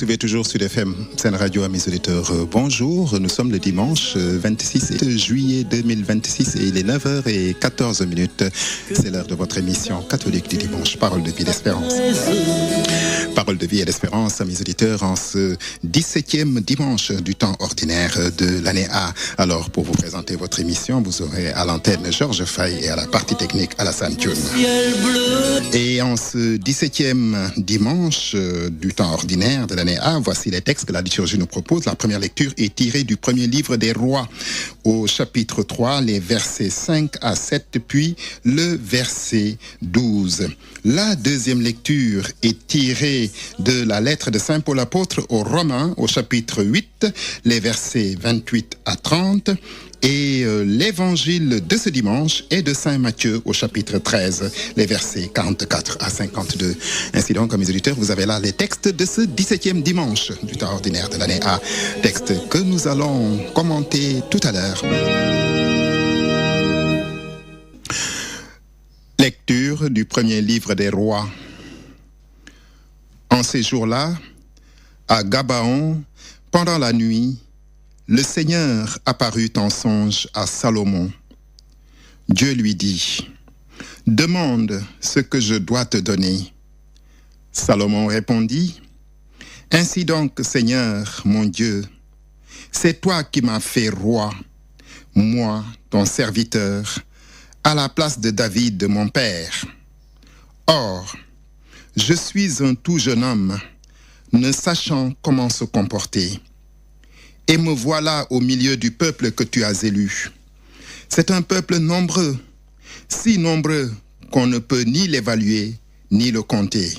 suivez toujours Sud FM, Sen Radio, à mes auditeurs. Bonjour, nous sommes le dimanche 26 juillet 2026 et il est 9h14. C'est l'heure de votre émission catholique du dimanche, Parole de vie d'espérance. Parole de vie et d'espérance à mes auditeurs en ce 17e dimanche du temps ordinaire de l'année A. Alors, pour vous présenter votre émission, vous aurez à l'antenne Georges Faye et à la partie technique Alassane Thioune. Et en ce 17e dimanche du temps ordinaire de l'année A, voici les textes que la liturgie nous propose. La première lecture est tirée du premier livre des Rois, au chapitre 3, les versets 5 à 7, puis le verset 12. La deuxième lecture est tirée de la lettre de Saint Paul apôtre aux Romains, au chapitre 8, les versets 28 à 30. Et l'évangile de ce dimanche est de Saint Matthieu au chapitre 13, les versets 44 à 52. Ainsi donc, mes auditeurs, vous avez là les textes de ce 17e dimanche du temps ordinaire de l'année A. Textes que nous allons commenter tout à l'heure. Lecture du premier livre des Rois. En ces jours-là, à Gabaon, pendant la nuit, le Seigneur apparut en songe à Salomon. Dieu lui dit, « Demande ce que je dois te donner. » Salomon répondit, « Ainsi donc, Seigneur, mon Dieu, c'est toi qui m'as fait roi, moi, ton serviteur, à la place de David, mon père. Or, je suis un tout jeune homme, ne sachant comment se comporter. Et me voilà au milieu du peuple que tu as élu. C'est un peuple nombreux, si nombreux qu'on ne peut ni l'évaluer, ni le compter.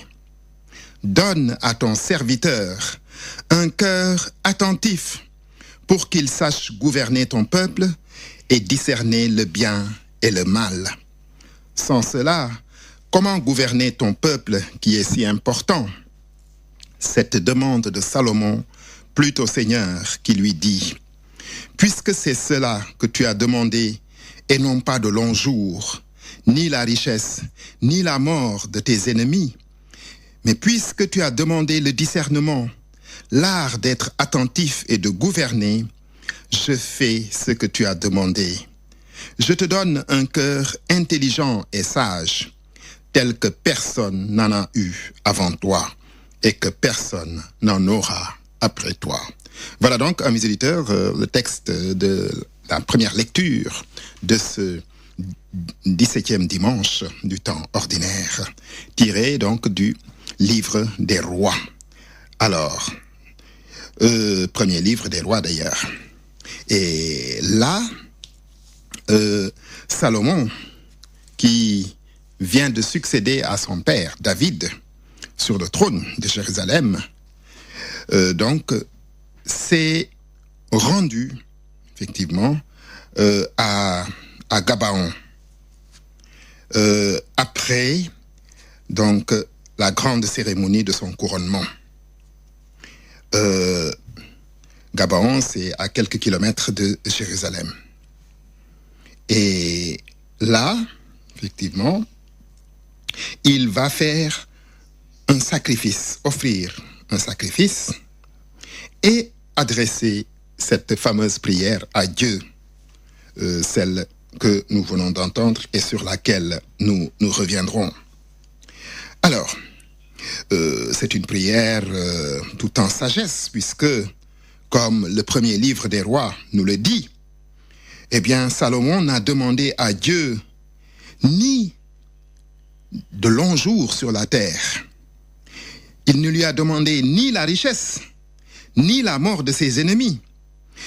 Donne à ton serviteur un cœur attentif pour qu'il sache gouverner ton peuple et discerner le bien et le mal. Sans cela, comment gouverner ton peuple qui est si important? Cette demande de Salomon plut au Seigneur qui lui dit, « Puisque c'est cela que tu as demandé, et non pas de longs jours, ni la richesse, ni la mort de tes ennemis, mais puisque tu as demandé le discernement, l'art d'être attentif et de gouverner, je fais ce que tu as demandé. Je te donne un cœur intelligent et sage, tel que personne n'en a eu avant toi, et que personne n'en aura après toi. » Voilà donc, à mes auditeurs, le texte de la première lecture de ce 17e dimanche du temps ordinaire, tiré donc du livre des Rois. Alors, premier livre des Rois d'ailleurs. Et là, Salomon, qui vient de succéder à son père, David, sur le trône de Jérusalem, donc, s'est rendu, effectivement, à Gabaon. Après, donc, la grande cérémonie de son couronnement. Gabaon, c'est à quelques kilomètres de Jérusalem. Et là, effectivement, il va faire un sacrifice, offrir un sacrifice et adresser cette fameuse prière à Dieu, celle que nous venons d'entendre et sur laquelle nous reviendrons. Alors, c'est une prière tout en sagesse, puisque, comme le premier livre des Rois nous le dit, eh bien, Salomon n'a demandé à Dieu ni de longs jours sur la terre. Il ne lui a demandé ni la richesse, ni la mort de ses ennemis,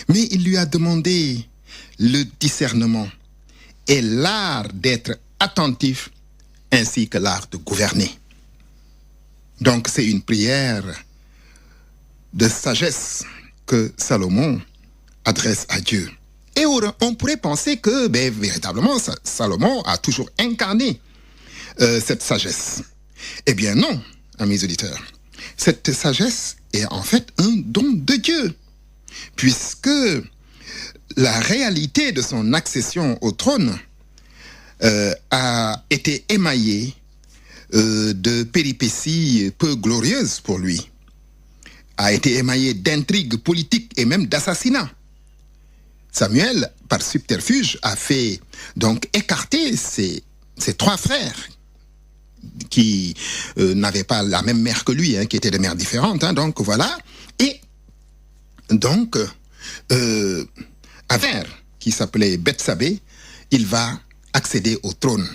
mais il lui a demandé le discernement et l'art d'être attentif, ainsi que l'art de gouverner. Donc c'est une prière de sagesse que Salomon adresse à Dieu. Et on pourrait penser que, véritablement, Salomon a toujours incarné cette sagesse. Eh bien non, amis auditeurs. Cette sagesse est en fait un don de Dieu, puisque la réalité de son accession au trône a été émaillée de péripéties peu glorieuses pour lui. a été émaillé d'intrigues politiques et même d'assassinats. Samuel, par subterfuge, a fait donc écarter ses trois frères qui n'avaient pas la même mère que lui, qui étaient de mères différentes. Donc voilà. Et donc, Aver, qui s'appelait Bethsabée, il va accéder au trône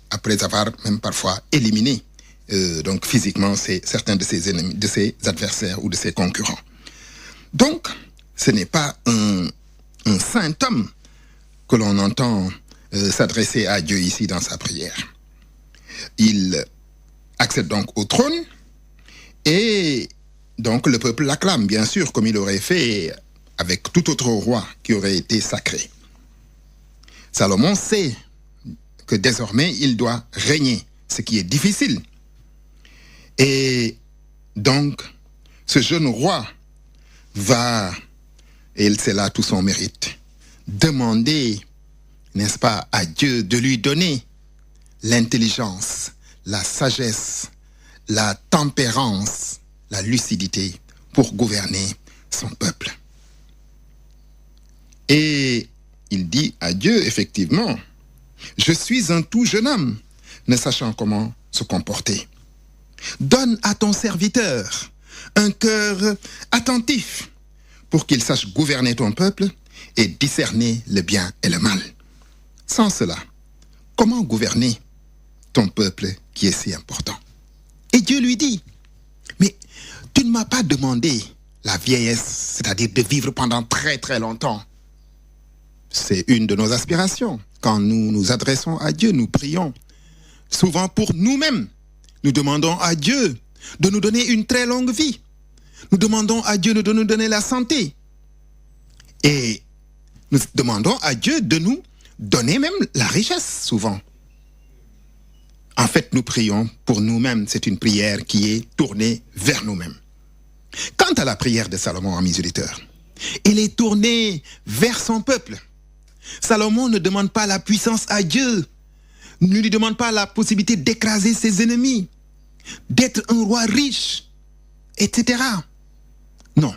après avoir même parfois éliminé donc physiquement certains de ses ennemis, de ses adversaires ou de ses concurrents. Donc, ce n'est pas un saint homme que l'on entend s'adresser à Dieu ici dans sa prière. Il accède donc au trône et donc le peuple l'acclame, bien sûr, comme il aurait fait avec tout autre roi qui aurait été sacré. Salomon sait que désormais il doit régner, ce qui est difficile. Et donc, ce jeune roi va, et c'est là tout son mérite, demander, n'est-ce pas, à Dieu de lui donner l'intelligence, la sagesse, la tempérance, la lucidité pour gouverner son peuple. Et il dit à Dieu, effectivement, « Je suis un tout jeune homme, ne sachant comment se comporter. Donne à ton serviteur un cœur attentif pour qu'il sache gouverner ton peuple et discerner le bien et le mal. Sans cela, comment gouverner ton peuple qui est si important ?» Et Dieu lui dit, « Mais tu ne m'as pas demandé la vieillesse, c'est-à-dire de vivre pendant très très longtemps. » C'est une de nos aspirations. Quand nous nous adressons à Dieu, nous prions souvent pour nous-mêmes. Nous demandons à Dieu de nous donner une très longue vie. Nous demandons à Dieu de nous donner la santé. Et nous demandons à Dieu de nous donner même la richesse, souvent. En fait, nous prions pour nous-mêmes. C'est une prière qui est tournée vers nous-mêmes. Quant à la prière de Salomon, amis auditeurs, elle est tournée vers son peuple. Salomon ne demande pas la puissance à Dieu, ne lui demande pas la possibilité d'écraser ses ennemis, d'être un roi riche, etc. Non,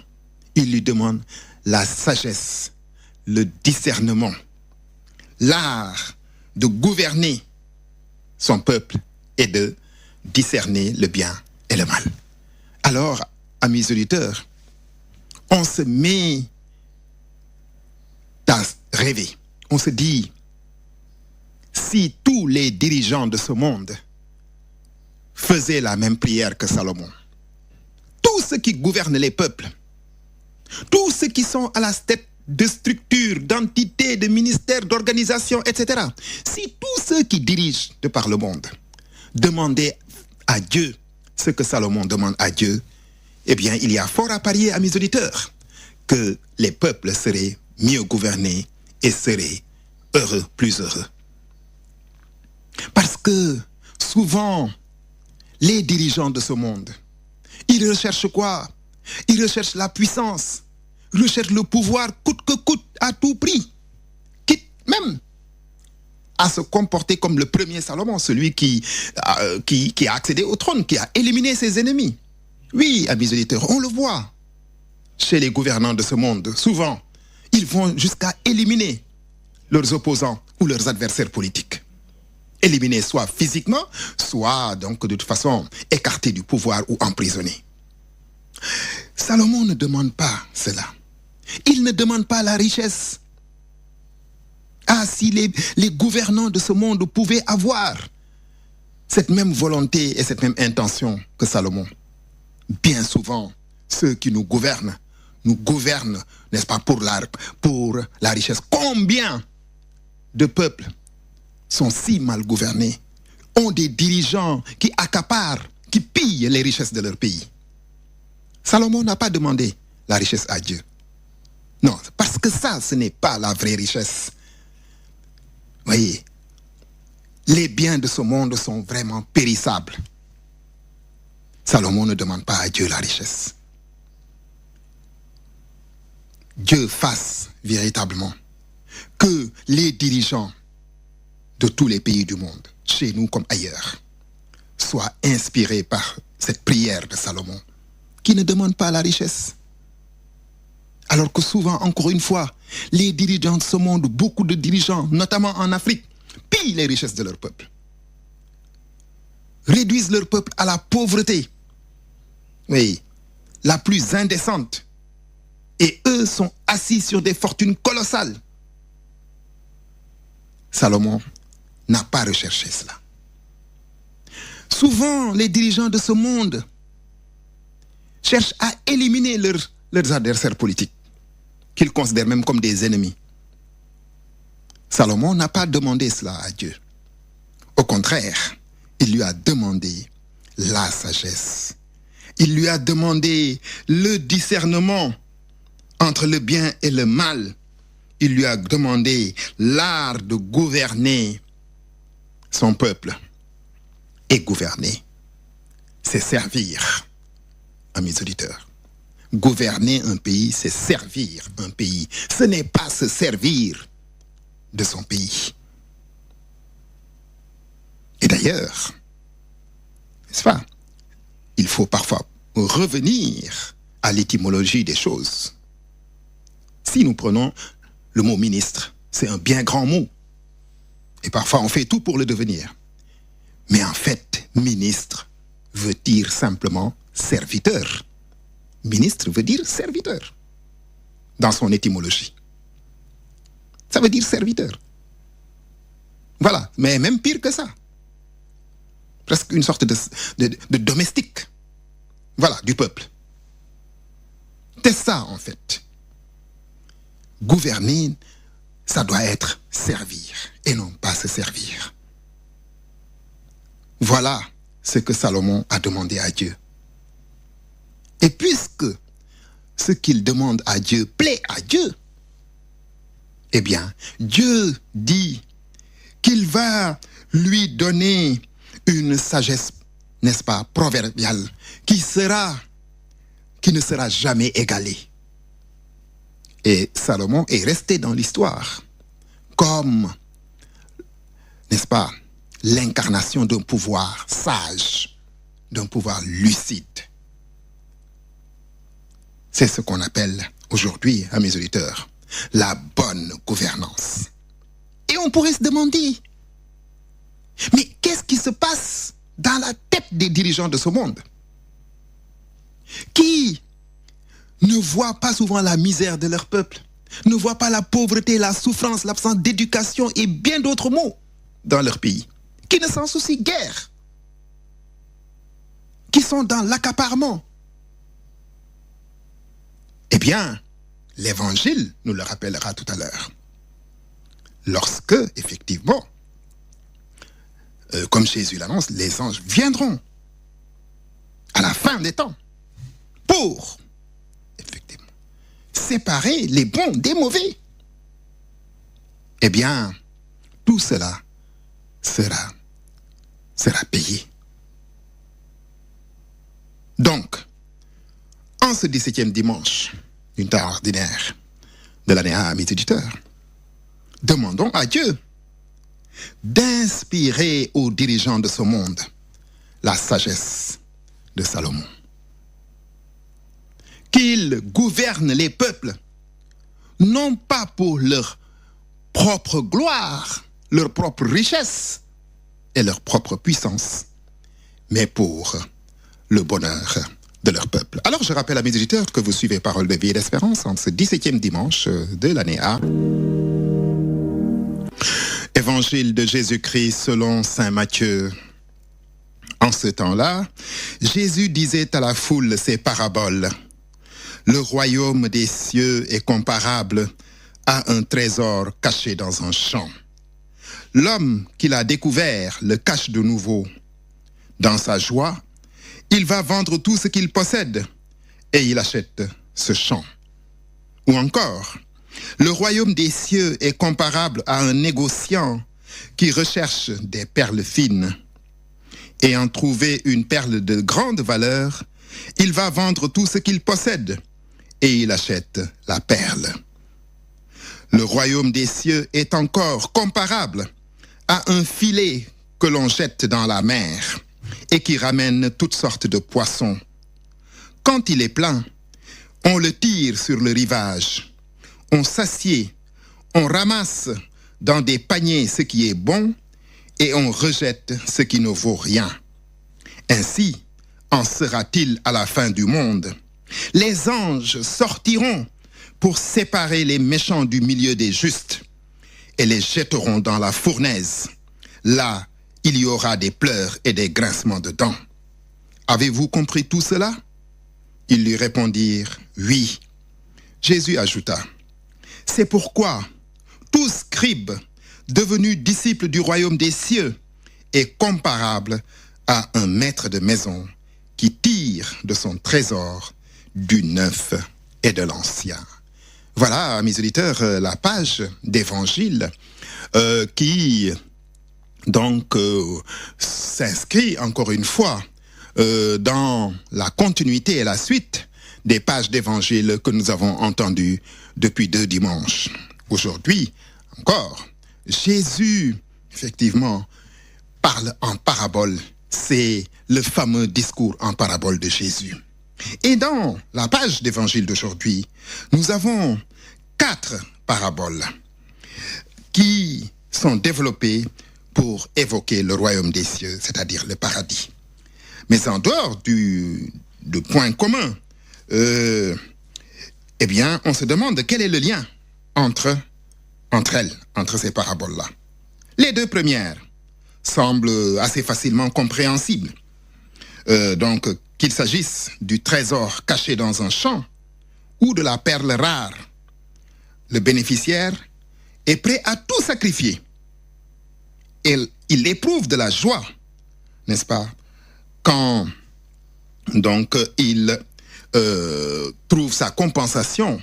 il lui demande la sagesse, le discernement, l'art de gouverner son peuple et de discerner le bien et le mal. Alors, amis auditeurs, on se met à rêver. On se dit, si tous les dirigeants de ce monde faisaient la même prière que Salomon, tous ceux qui gouvernent les peuples, tous ceux qui sont à la tête de structures, d'entités, de ministères, d'organisations, etc., si tous ceux qui dirigent de par le monde demandaient à Dieu ce que Salomon demande à Dieu, eh bien, il y a fort à parier, à mes auditeurs, que les peuples seraient mieux gouvernés et seraient heureux, plus heureux. Parce que souvent, les dirigeants de ce monde, ils recherchent quoi? Ils recherchent la puissance, recherchent le pouvoir coûte que coûte, à tout prix, quitte même à se comporter comme le premier Salomon, celui qui a accédé au trône, qui a éliminé ses ennemis. Oui, amis auditeurs, on le voit chez les gouvernants de ce monde. Souvent, ils vont jusqu'à éliminer leurs opposants ou leurs adversaires politiques. Éliminer soit physiquement, soit donc de toute façon écartés du pouvoir ou emprisonnés. Salomon ne demande pas cela. Il ne demande pas la richesse. Ah, si les gouvernants de ce monde pouvaient avoir cette même volonté et cette même intention que Salomon. Bien souvent, ceux qui nous gouvernent, n'est-ce pas, pour la richesse. Combien de peuples sont si mal gouvernés, ont des dirigeants qui accaparent, qui pillent les richesses de leur pays. Salomon n'a pas demandé la richesse à Dieu. Non, parce que ça, ce n'est pas la vraie richesse. Voyez, les biens de ce monde sont vraiment périssables. Salomon ne demande pas à Dieu la richesse. Dieu fasse véritablement que les dirigeants de tous les pays du monde, chez nous comme ailleurs, soient inspirés par cette prière de Salomon qui ne demande pas la richesse. Alors que souvent, encore une fois, les dirigeants de ce monde, beaucoup de dirigeants, notamment en Afrique, pillent les richesses de leur peuple. Réduisent leur peuple à la pauvreté. Oui, la plus indécente. Et eux sont assis sur des fortunes colossales. Salomon n'a pas recherché cela. Souvent, les dirigeants de ce monde cherchent à éliminer leurs adversaires politiques, qu'ils considèrent même comme des ennemis. Salomon n'a pas demandé cela à Dieu. Au contraire, il lui a demandé la sagesse. Il lui a demandé le discernement entre le bien et le mal. Il lui a demandé l'art de gouverner son peuple. Et gouverner, c'est servir, amis auditeurs. Gouverner un pays, c'est servir un pays. Ce n'est pas se servir de son pays. Et d'ailleurs, n'est-ce pas, il faut parfois revenir à l'étymologie des choses. Si nous prenons le mot ministre, c'est un bien grand mot. Et parfois, on fait tout pour le devenir. Mais en fait, ministre veut dire simplement serviteur. Ministre veut dire serviteur dans son étymologie. Ça veut dire serviteur. Voilà, mais même pire que ça. Presque une sorte de domestique. Voilà, du peuple. C'est ça, en fait. Gouverner, ça doit être servir et non pas se servir. Voilà ce que Salomon a demandé à Dieu. Et puisque ce qu'il demande à Dieu plaît à Dieu, eh bien, Dieu dit qu'il va lui donner une sagesse, n'est-ce pas, proverbiale, qui ne sera jamais égalée. Et Salomon est resté dans l'histoire comme, n'est-ce pas, l'incarnation d'un pouvoir sage, d'un pouvoir lucide. C'est ce qu'on appelle aujourd'hui, à mes auditeurs, la bonne gouvernance. Et on pourrait se demander, mais qu'est-ce qui se passe dans la tête des dirigeants de ce monde qui ne voient pas souvent la misère de leur peuple, ne voient pas la pauvreté, la souffrance, l'absence d'éducation et bien d'autres maux dans leur pays, qui ne s'en soucient guère, qui sont dans l'accaparement. Eh bien, l'Évangile nous le rappellera tout à l'heure. Lorsque, effectivement, comme Jésus l'annonce, les anges viendront à la fin des temps pour, effectivement, séparer les bons des mauvais. Eh bien, tout cela sera payé. Donc, en ce 17e dimanche d'une temps ordinaire de l'année A, mes auditeurs, demandons à Dieu d'inspirer aux dirigeants de ce monde la sagesse de Salomon. Qu'ils gouvernent les peuples, non pas pour leur propre gloire, leur propre richesse et leur propre puissance, mais pour le bonheur de leur peuple. Alors je rappelle à mes auditeurs que vous suivez Parole de vie et d'espérance en ce 17e dimanche de l'année A. Évangile de Jésus-Christ selon saint Matthieu. En ce temps-là, Jésus disait à la foule ces paraboles. Le royaume des cieux est comparable à un trésor caché dans un champ. L'homme qui l'a découvert le cache de nouveau. Dans sa joie, il va vendre tout ce qu'il possède et il achète ce champ. Ou encore, le royaume des cieux est comparable à un négociant qui recherche des perles fines. Ayant trouvé une perle de grande valeur, il va vendre tout ce qu'il possède et il achète la perle. Le royaume des cieux est encore comparable à un filet que l'on jette dans la mer et qui ramène toutes sortes de poissons. Quand il est plein, on le tire sur le rivage. On s'assied, on ramasse dans des paniers ce qui est bon et on rejette ce qui ne vaut rien. Ainsi en sera-t-il à la fin du monde. Les anges sortiront pour séparer les méchants du milieu des justes et les jetteront dans la fournaise. Là, il y aura des pleurs et des grincements de dents. Avez-vous compris tout cela? Ils lui répondirent, oui. Jésus ajouta, c'est pourquoi tout scribe devenu disciple du royaume des cieux est comparable à un maître de maison qui tire de son trésor du neuf et de l'ancien. Voilà, mes auditeurs, la page d'évangile qui donc s'inscrit encore une fois dans la continuité et la suite des pages d'évangile que nous avons entendues depuis 2 dimanches. Aujourd'hui, encore, Jésus, effectivement, parle en parabole. C'est le fameux discours en parabole de Jésus. Et dans la page d'évangile d'aujourd'hui, nous avons 4 paraboles qui sont développées pour évoquer le royaume des cieux, c'est-à-dire le paradis. Mais en dehors de points communs, eh bien, on se demande quel est le lien entre elles, entre ces paraboles-là. Les 2 premières semblent assez facilement compréhensibles. Donc, qu'il s'agisse du trésor caché dans un champ ou de la perle rare, le bénéficiaire est prêt à tout sacrifier. Et il éprouve de la joie, n'est-ce pas, quand donc il trouve sa compensation,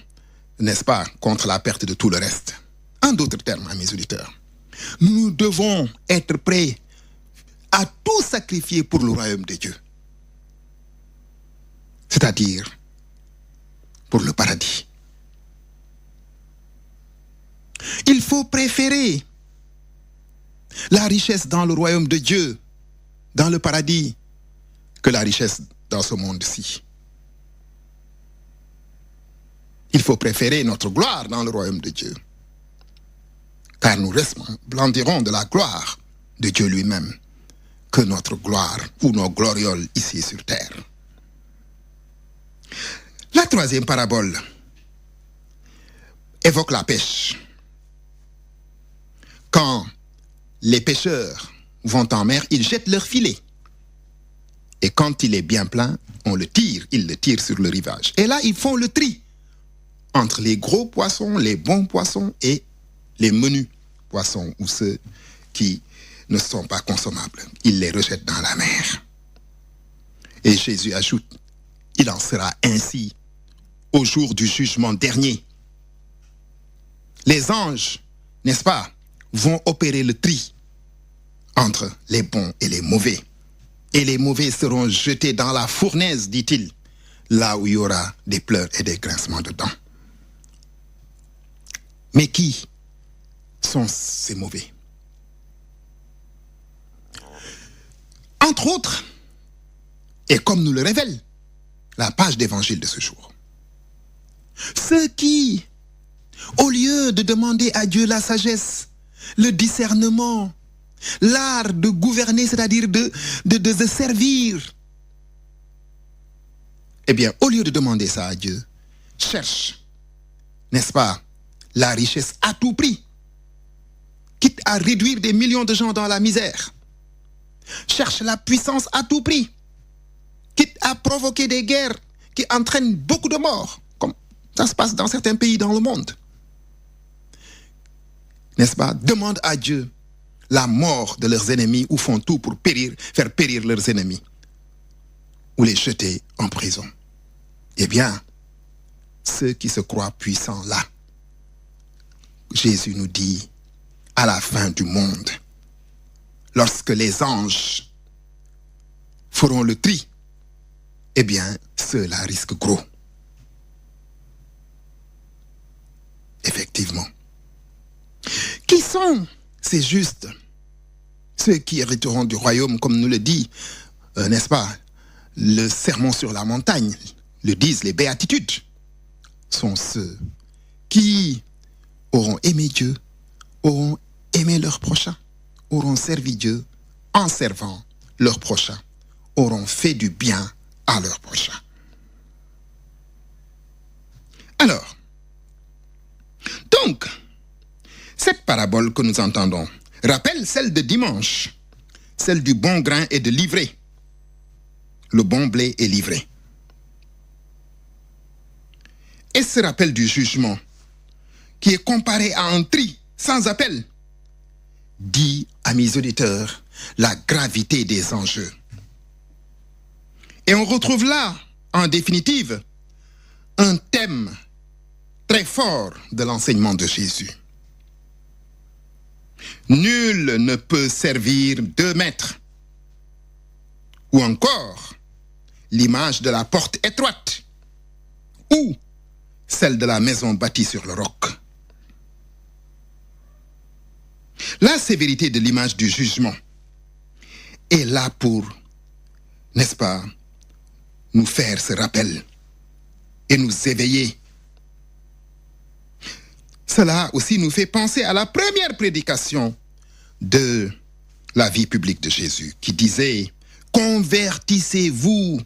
n'est-ce pas, contre la perte de tout le reste. En d'autres termes, mes auditeurs, nous devons être prêts à tout sacrifier pour le royaume de Dieu. C'est-à-dire pour le paradis. Il faut préférer la richesse dans le royaume de Dieu, dans le paradis, que la richesse dans ce monde-ci. Il faut préférer notre gloire dans le royaume de Dieu, car nous resplendirons de la gloire de Dieu lui-même que notre gloire ou nos glorioles ici sur terre. La 3e parabole évoque la pêche. Quand les pêcheurs vont en mer, ils jettent leur filet. Et quand il est bien plein, on le tire, ils le tirent sur le rivage. Et là, ils font le tri entre les gros poissons, les bons poissons et les menus poissons ou ceux qui ne sont pas consommables. Ils les rejettent dans la mer. Et Jésus ajoute, il en sera ainsi au jour du jugement dernier. Les anges, n'est-ce pas, vont opérer le tri entre les bons et les mauvais. Et les mauvais seront jetés dans la fournaise, dit-il, là où il y aura des pleurs et des grincements de dents. Mais qui sont ces mauvais? Entre autres, et comme nous le révèle la page d'évangile de ce jour, ceux qui, au lieu de demander à Dieu la sagesse, le discernement, l'art de gouverner, c'est-à-dire de servir, eh bien, au lieu de demander ça à Dieu, cherchent, n'est-ce pas, la richesse à tout prix, quitte à réduire des millions de gens dans la misère, cherchent la puissance à tout prix, quitte à provoquer des guerres qui entraînent beaucoup de morts, comme ça se passe dans certains pays dans le monde. N'est-ce pas? Demandent à Dieu la mort de leurs ennemis ou font tout pour faire périr leurs ennemis ou les jeter en prison. Eh bien, ceux qui se croient puissants là, Jésus nous dit, à la fin du monde, lorsque les anges feront le tri, eh bien, ceux-là risquent gros. Effectivement. Qui sont ces justes? Ceux qui hériteront du royaume, comme nous le dit, n'est-ce pas, le sermon sur la montagne, le disent les béatitudes, sont ceux qui auront aimé Dieu, auront aimé leur prochain, auront servi Dieu en servant leur prochain, auront fait du bien à leur prochain. Alors, donc, cette parabole que nous entendons rappelle celle de dimanche, celle du bon grain et de l'ivraie. Le bon blé est livré. Et ce rappel du jugement, qui est comparé à un tri sans appel, dit à mes auditeurs la gravité des enjeux. Et on retrouve là, en définitive, un thème très fort de l'enseignement de Jésus. Nul ne peut servir deux maîtres. Ou encore, l'image de la porte étroite ou celle de la maison bâtie sur le roc. La sévérité de l'image du jugement est là pour, n'est-ce pas, nous faire ce rappel et nous éveiller. Cela aussi nous fait penser à la première prédication de la vie publique de Jésus qui disait « Convertissez-vous,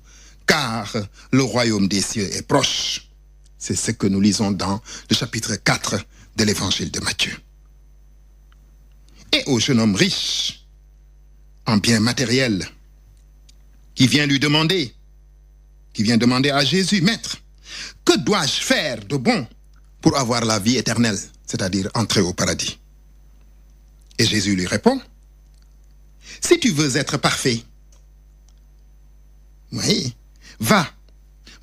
car le royaume des cieux est proche ». C'est ce que nous lisons dans le chapitre 4 de l'évangile de Matthieu. Et au jeune homme riche, en biens matériels, qui vient demander à Jésus, « Maître, que dois-je faire de bon pour avoir la vie éternelle, c'est-à-dire entrer au paradis ?» Et Jésus lui répond, « Si tu veux être parfait, oui, va,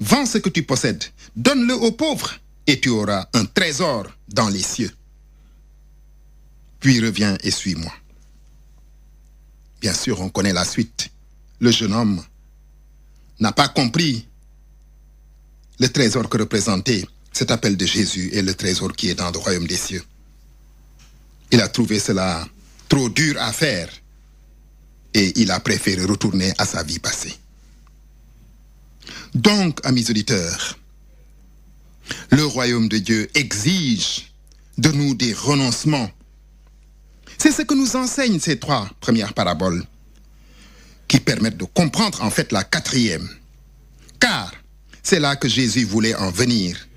vends ce que tu possèdes, donne-le aux pauvres et tu auras un trésor dans les cieux. Puis reviens et suis-moi. » Bien sûr, on connaît la suite. Le jeune homme n'a pas compris le trésor que représentait cet appel de Jésus et le trésor qui est dans le royaume des cieux. Il a trouvé cela trop dur à faire et il a préféré retourner à sa vie passée. Donc, amis auditeurs, le royaume de Dieu exige de nous des renoncements. C'est ce que nous enseignent ces trois premières paraboles qui permettent de comprendre en fait la quatrième. Car c'est là que Jésus voulait en venir.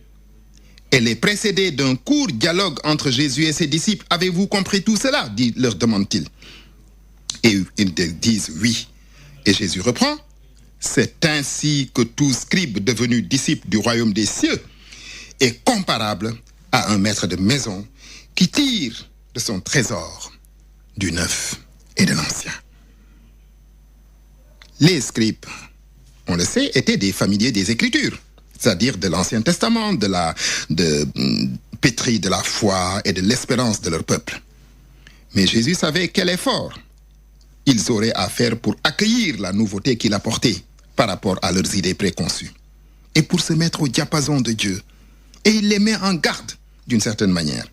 Elle est précédée d'un court dialogue entre Jésus et ses disciples. Avez-vous compris tout cela? Leur demande-t-il. Et ils disent oui. Et Jésus reprend. C'est ainsi que tout scribe devenu disciple du royaume des cieux est comparable à un maître de maison qui tire de son trésor du neuf et de l'ancien. Les scribes, on le sait, étaient des familiers des Écritures, c'est-à-dire de l'Ancien Testament, pétris de la foi et de l'espérance de leur peuple. Mais Jésus savait quel effort ils auraient à faire pour accueillir la nouveauté qu'il apportait par rapport à leurs idées préconçues et pour se mettre au diapason de Dieu. Et il les met en garde d'une certaine manière.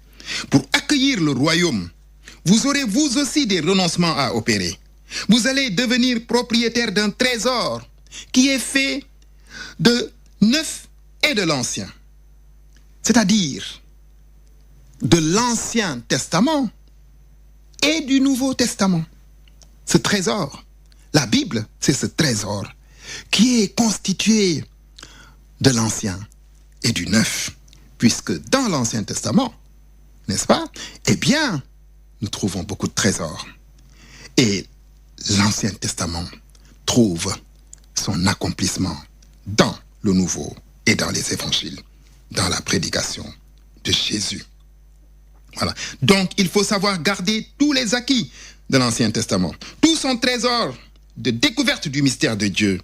Pour accueillir le royaume, vous aurez vous aussi des renoncements à opérer. Vous allez devenir propriétaire d'un trésor qui est fait de neuf et de l'ancien. C'est-à-dire de l'Ancien Testament et du Nouveau Testament. Ce trésor, la Bible, c'est ce trésor qui est constitué de l'ancien et du neuf. Puisque dans l'Ancien Testament, n'est-ce pas? Eh bien, nous trouvons beaucoup de trésors. Et l'Ancien Testament trouve son accomplissement dans le Nouveau et dans les évangiles, dans la prédication de Jésus. Voilà. Donc, il faut savoir garder tous les acquis de l'Ancien Testament, tout son trésor de découverte du mystère de Dieu,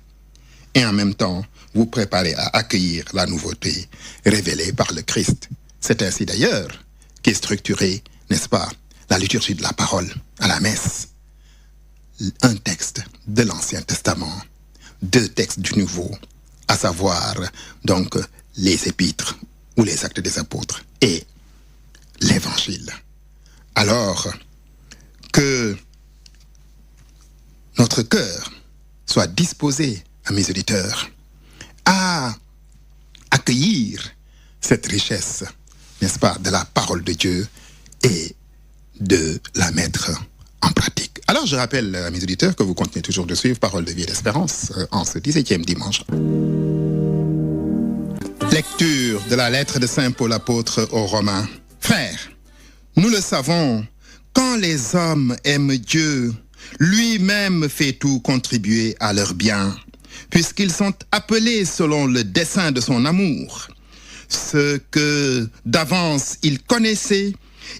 et en même temps, vous préparer à accueillir la nouveauté révélée par le Christ. C'est ainsi d'ailleurs qu'est structurée, n'est-ce pas, la liturgie de la parole à la messe. Un texte de l'Ancien Testament, deux textes du Nouveau, à savoir donc les épîtres ou les actes des apôtres et l'évangile. Alors que notre cœur soit disposé, à mes auditeurs, à accueillir cette richesse, n'est-ce pas, de la parole de Dieu et de la mettre en pratique. Alors je rappelle à mes auditeurs que vous continuez toujours de suivre Parole de vie et d'espérance en ce 17e dimanche. Lecture de la lettre de Saint Paul apôtre aux Romains. Frères, nous le savons, quand les hommes aiment Dieu, lui-même fait tout contribuer à leur bien, puisqu'ils sont appelés selon le dessein de son amour. Ce que d'avance il connaissait,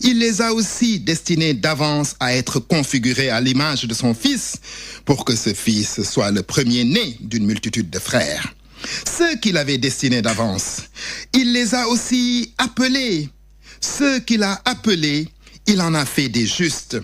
il les a aussi destinés d'avance à être configurés à l'image de son Fils, pour que ce Fils soit le premier-né d'une multitude de frères. Ceux qu'il avait destinés d'avance, il les a aussi appelés. Ceux qu'il a appelés, il en a fait des justes.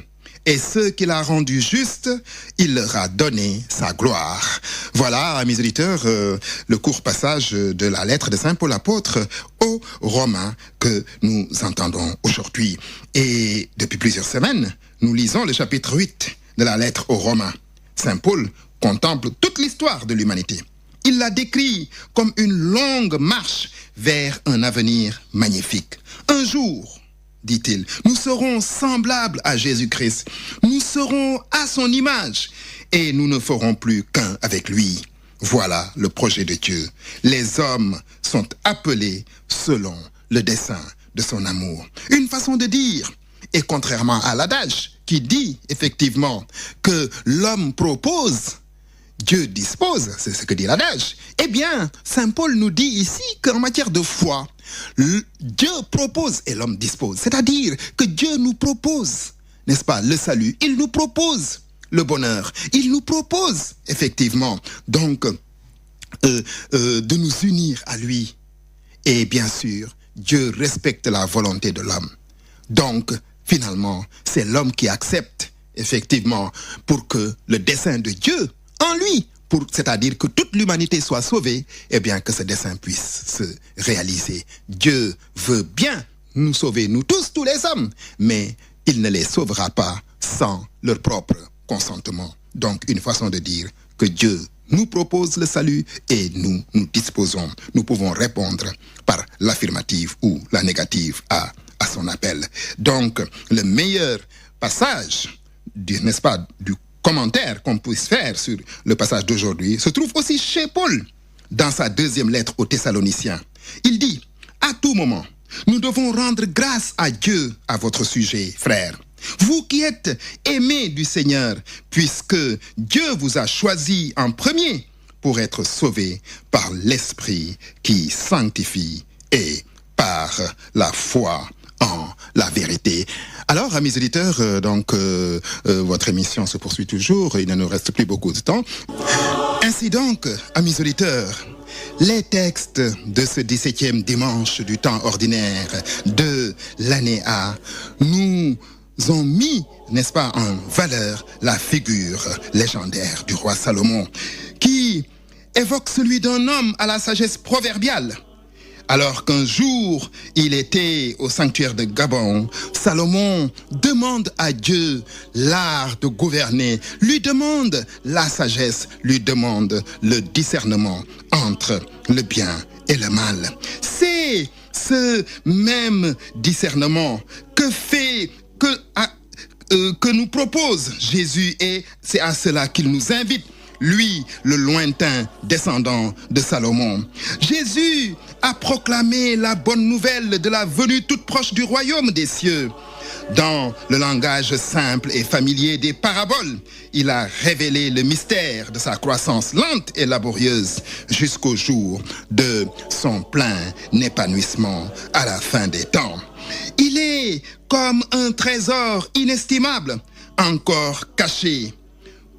Et ceux qu'il a rendus justes, il leur a donné sa gloire. Voilà, mes auditeurs, le court passage de la lettre de Saint Paul apôtre aux Romains que nous entendons aujourd'hui. Et depuis plusieurs semaines, nous lisons le chapitre 8 de la lettre aux Romains. Saint Paul contemple toute l'histoire de l'humanité. Il la décrit comme une longue marche vers un avenir magnifique. Un jour, dit-il, nous serons semblables à Jésus-Christ. Nous serons à son image et nous ne ferons plus qu'un avec lui. Voilà le projet de Dieu. Les hommes sont appelés selon le dessein de son amour. Une façon de dire, et contrairement à l'adage qui dit effectivement que l'homme propose, Dieu dispose, c'est ce que dit l'adage. Eh bien, Saint Paul nous dit ici qu'en matière de foi, Dieu propose et l'homme dispose. C'est-à-dire que Dieu nous propose, n'est-ce pas, le salut. Il nous propose le bonheur. Il nous propose, effectivement, donc, de nous unir à lui. Et bien sûr, Dieu respecte la volonté de l'homme. Donc, finalement, c'est l'homme qui accepte, effectivement, pour que le dessein de Dieu en lui, c'est-à-dire que toute l'humanité soit sauvée, et bien que ce dessein puisse se réaliser. Dieu veut bien nous sauver, nous tous les hommes, mais il ne les sauvera pas sans leur propre consentement. Donc, une façon de dire que Dieu nous propose le salut et nous disposons, nous pouvons répondre par l'affirmative ou la négative à son appel. Donc, le meilleur passage, n'est-ce pas, du commentaire qu'on puisse faire sur le passage d'aujourd'hui se trouve aussi chez Paul, dans sa deuxième lettre aux Thessaloniciens. Il dit, à tout moment, nous devons rendre grâce à Dieu à votre sujet, frères. Vous qui êtes aimés du Seigneur, puisque Dieu vous a choisi en premier pour être sauvés par l'Esprit qui sanctifie et par la foi en la vérité. Alors, amis auditeurs, votre émission se poursuit toujours, il ne nous reste plus beaucoup de temps. Ainsi donc, amis auditeurs, les textes de ce 17e dimanche du temps ordinaire de l'année A nous ont mis, n'est-ce pas, en valeur la figure légendaire du roi Salomon, qui évoque celui d'un homme à la sagesse proverbiale. Alors qu'un jour, il était au sanctuaire de Gabaon, Salomon demande à Dieu l'art de gouverner, lui demande la sagesse, lui demande le discernement entre le bien et le mal. C'est ce même discernement que nous propose Jésus et c'est à cela qu'il nous invite. Lui, le lointain descendant de Salomon. Jésus a proclamé la bonne nouvelle de la venue toute proche du royaume des cieux. Dans le langage simple et familier des paraboles, il a révélé le mystère de sa croissance lente et laborieuse jusqu'au jour de son plein épanouissement à la fin des temps. Il est comme un trésor inestimable, encore caché.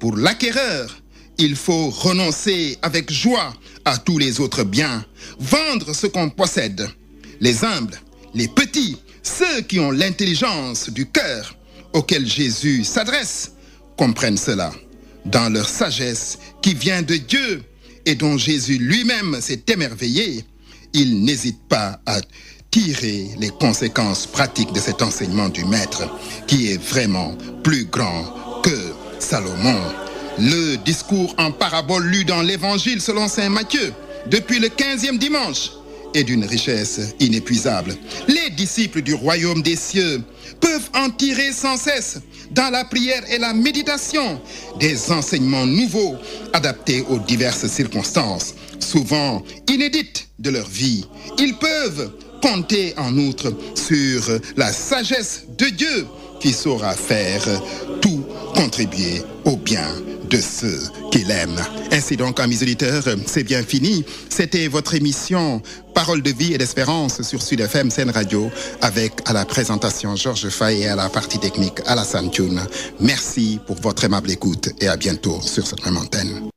Pour l'acquéreur, il faut renoncer avec joie à tous les autres biens, vendre ce qu'on possède. Les humbles, les petits, ceux qui ont l'intelligence du cœur auquel Jésus s'adresse, comprennent cela. Dans leur sagesse qui vient de Dieu et dont Jésus lui-même s'est émerveillé, ils n'hésitent pas à tirer les conséquences pratiques de cet enseignement du Maître qui est vraiment plus grand que Salomon. Le discours en parabole lu dans l'Évangile selon saint Matthieu depuis le 15e dimanche et d'une richesse inépuisable. Les disciples du royaume des cieux peuvent en tirer sans cesse, dans la prière et la méditation, des enseignements nouveaux adaptés aux diverses circonstances, souvent inédites de leur vie. Ils peuvent compter en outre sur la sagesse de Dieu qui saura faire tout contribuer au bien de ceux qu'il aime. Ainsi donc, amis auditeurs, c'est bien fini. C'était votre émission Parole de vie et d'espérance sur Sud FM Sen Radio, avec à la présentation Georges Fay et à la partie technique Alassane Thioune. Merci pour votre aimable écoute et à bientôt sur cette même antenne.